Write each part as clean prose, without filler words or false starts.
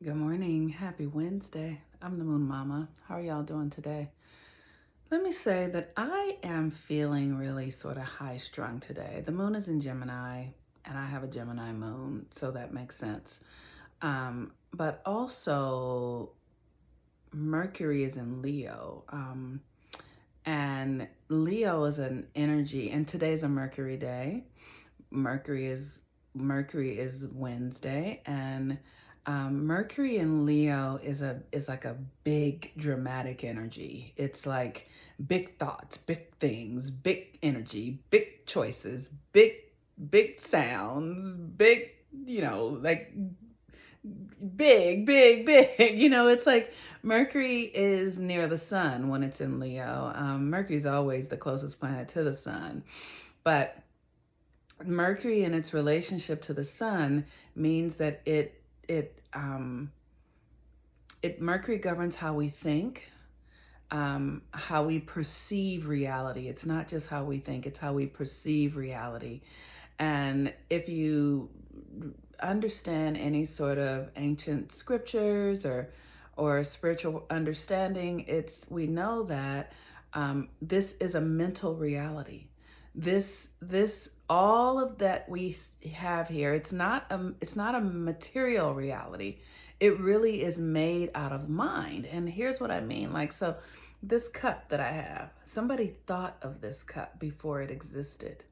Good morning. Happy Wednesday. I'm the Moon Mama. How are y'all doing today? Let me say that I am feeling really sort of high strung today. The moon is in Gemini, and I have a Gemini moon, so that makes sense. But also, Mercury is in Leo, and Leo is an energy, and today's a Mercury day. Mercury is Mercury is Wednesday, and Mercury in Leo is like a big dramatic energy. It's like big thoughts, big things, big energy, big choices, big sounds, big like big. It's like Mercury is near the sun when it's in Leo. Mercury's always the closest planet to the sun, but Mercury in its relationship to the sun means that it Mercury governs how we think, how we perceive reality. It's not just how we think; it's how we perceive reality. And if you understand any sort of ancient scriptures or spiritual understanding, we know that this is a mental reality. This all of that we have here. It's not a material reality. It really is made out of mind. And here's what I mean. Like, so this cup that I have, somebody thought of this cup before it existed.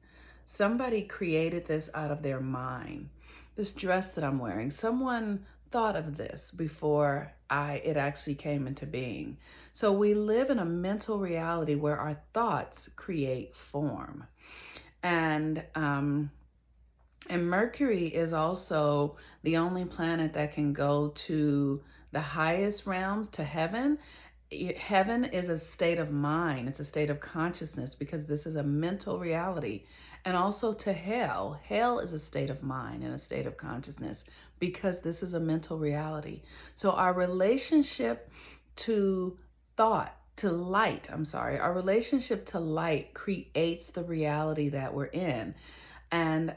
Somebody created this out of their mind. This dress that I'm wearing, someone thought of this before it actually came into being. So we live in a mental reality where our thoughts create form. And and Mercury is also the only planet that can go to the highest realms, to heaven. Heaven is a state of mind, it's a state of consciousness because this is a mental reality. And also to hell. Hell is a state of mind and a state of consciousness because this is a mental reality. So our relationship to our relationship to light creates the reality that we're in. And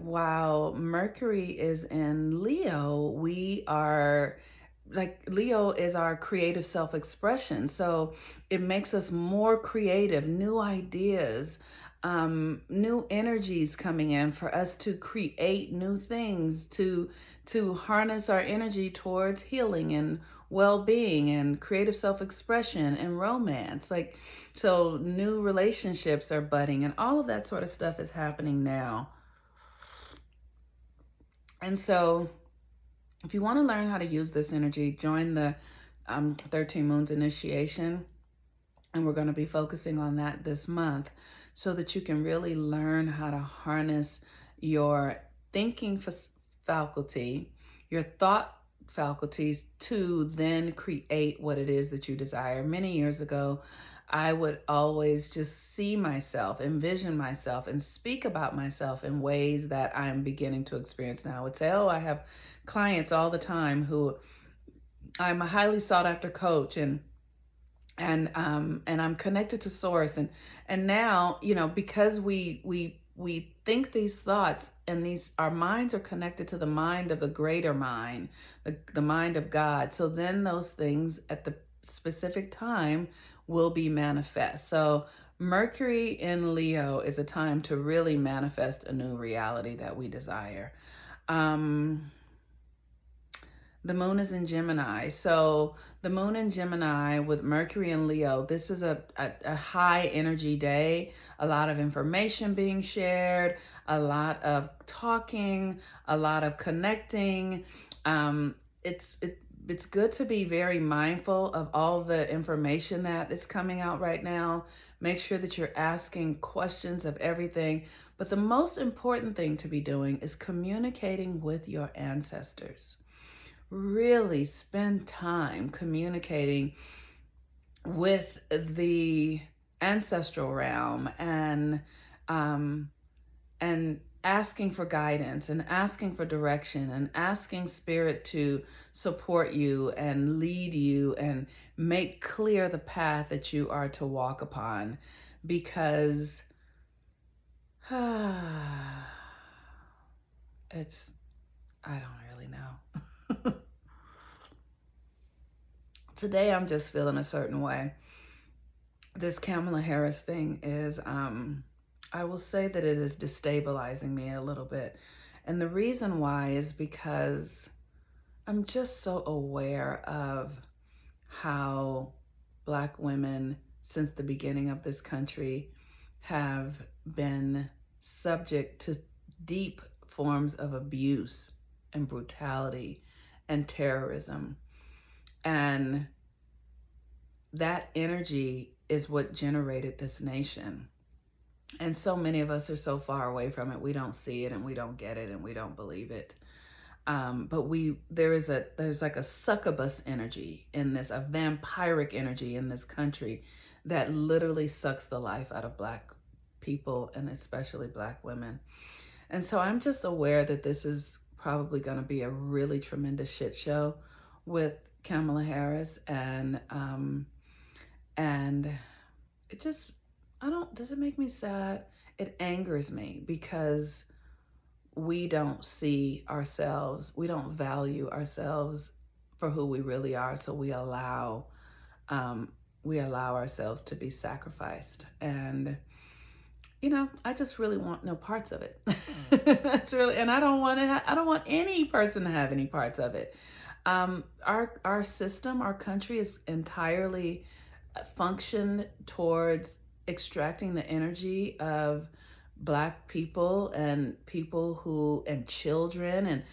while Mercury is in Leo, we are like Leo is our creative self-expression. So it makes us more creative, new ideas, new energies coming in for us to create new things, to harness our energy towards healing and well-being and creative self-expression and romance. Like, so new relationships are budding and all of that sort of stuff is happening now. And so if you want to learn how to use this energy, join the 13 Moons Initiation. And we're going to be focusing on that this month so that you can really learn how to harness your thinking faculty, your thought faculties to then create what it is that you desire. Many years ago, I would always just see myself, envision myself, and speak about myself in ways that I'm beginning to experience now. I would say, oh, I have clients all the time who I'm a highly sought after coach and I'm connected to source and now because we think these thoughts and these our minds are connected to the mind of the greater mind, the mind of God. So then those things at the specific time will be manifest. So Mercury in Leo is a time to really manifest a new reality that we desire. um the moon is in Gemini. So the moon in Gemini with Mercury in Leo, this is a high energy day, a lot of information being shared, a lot of talking, a lot of connecting. Um, it's good to be very mindful of all the information that is coming out right now. Make sure that you're asking questions of everything. But the most important thing to be doing is communicating with your ancestors. Really spend time communicating with the ancestral realm um, and asking for guidance and asking for direction and asking spirit to support you and lead you and make clear the path that you are to walk upon, because it's I don't really know. Today I'm just feeling a certain way. This Kamala Harris thing is, I will say that it is destabilizing me a little bit. And the reason why is because I'm just so aware of how Black women, since the beginning of this country, have been subject to deep forms of abuse and brutality and terrorism. And that energy is what generated this nation. And so many of us are so far away from it, we don't see it and we don't get it and we don't believe it. But there's like a succubus energy in this, a vampiric energy in this country that literally sucks the life out of Black people and especially Black women. And so I'm just aware that this is probably going to be a really tremendous shit show with Kamala Harris, and it just, I don't, does it make me sad? It angers me because we don't see ourselves, we don't value ourselves for who we really are. So um, we allow ourselves to be sacrificed. And I just really want no parts of it. It's really, and I don't want to. I don't want any person to have any parts of it. Our system, our country is entirely functioned towards extracting the energy of Black people and children,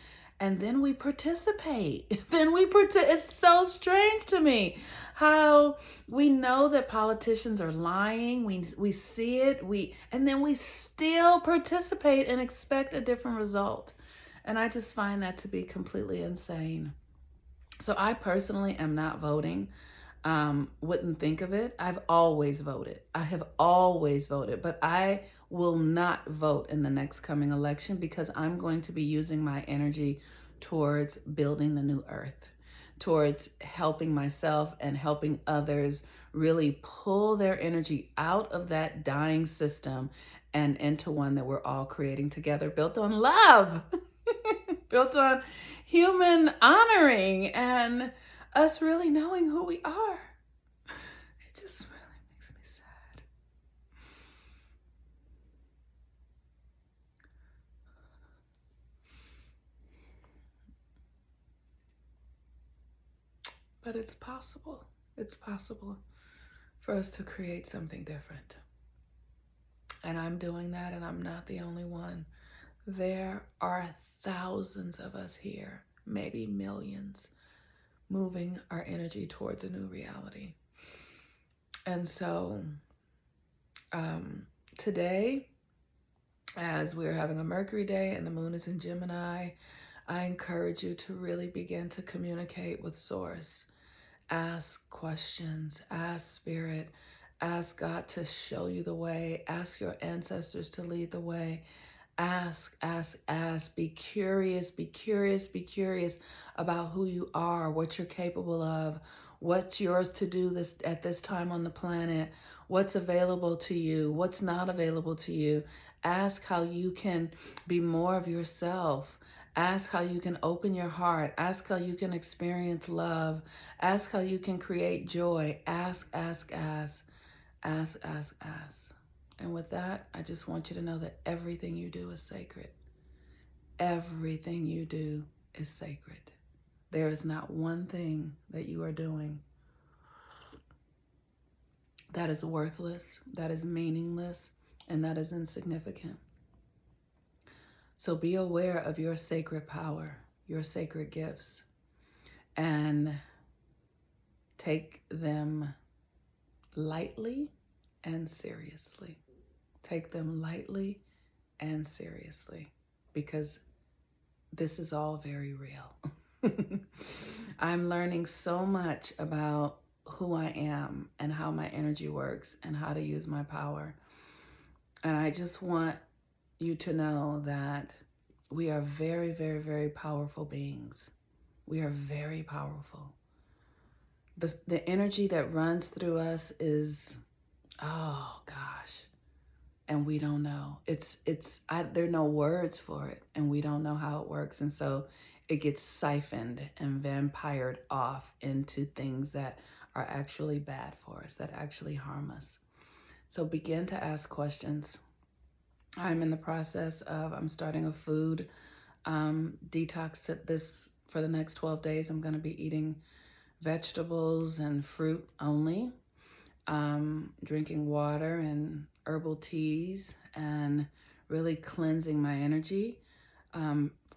and then we participate. It's so strange to me how we know that politicians are lying. We see it. And then we still participate and expect a different result. And I just find that to be completely insane. So I personally am not voting. Wouldn't think of it. I've always voted. I have always voted, but I will not vote in the next coming election because I'm going to be using my energy towards building the new earth, towards helping myself and helping others really pull their energy out of that dying system and into one that we're all creating together, built on love, built on human honoring and us really knowing who we are. It just really makes me sad. But it's possible. It's possible for us to create something different. And I'm doing that, and I'm not the only one. There are thousands of us here, maybe millions, moving our energy towards a new reality. And so today, as we're having a Mercury day and the moon is in Gemini, I encourage you to really begin to communicate with Source. Ask questions, ask Spirit, ask God to show you the way, ask your ancestors to lead the way. Ask, ask, ask. Be curious, be curious, be curious about who you are, what you're capable of, what's yours to do this at this time on the planet, what's available to you, what's not available to you. Ask how you can be more of yourself. Ask how you can open your heart. Ask how you can experience love. Ask how you can create joy. Ask, ask, ask. Ask, ask, ask. And with that, I just want you to know that everything you do is sacred. Everything you do is sacred. There is not one thing that you are doing that is worthless, that is meaningless, and that is insignificant. So be aware of your sacred power, your sacred gifts, and take them lightly and seriously. Take them lightly and seriously, because this is all very real. I'm learning so much about who I am and how my energy works and how to use my power. And I just want you to know that we are very, very, very powerful beings. We are very powerful. The energy that runs through us is, oh gosh, and we don't know. There are no words for it, and we don't know how it works. And so it gets siphoned and vampired off into things that are actually bad for us, that actually harm us. So begin to ask questions. I'm in the process of, I'm starting a food detox this for the next 12 days. I'm going to be eating vegetables and fruit only, drinking water and herbal teas, and really cleansing my energy.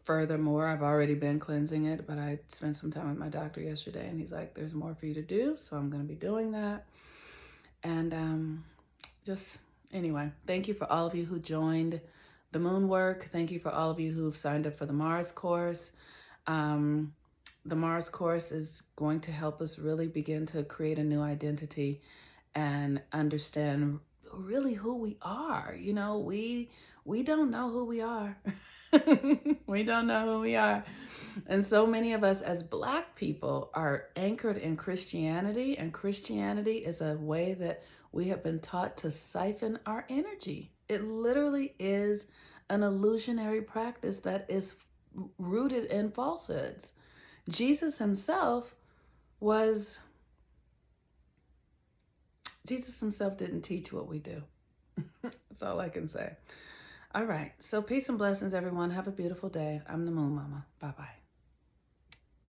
Furthermore, I've already been cleansing it, but I spent some time with my doctor yesterday, and he's like, there's more for you to do, so I'm going to be doing that. And just, anyway, thank you for all of you who joined the moon work. Thank you for all of you who've signed up for the Mars course. The Mars course is going to help us really begin to create a new identity and understand really who we are. You know, we don't know who we are. We don't know who we are. And so many of us as Black people are anchored in Christianity, and Christianity is a way that we have been taught to siphon our energy. It literally is an illusionary practice that is rooted in falsehoods. Jesus himself didn't teach what we do. That's all I can say. All right. So peace and blessings, everyone. Have a beautiful day. I'm the Moon Mama. Bye-bye.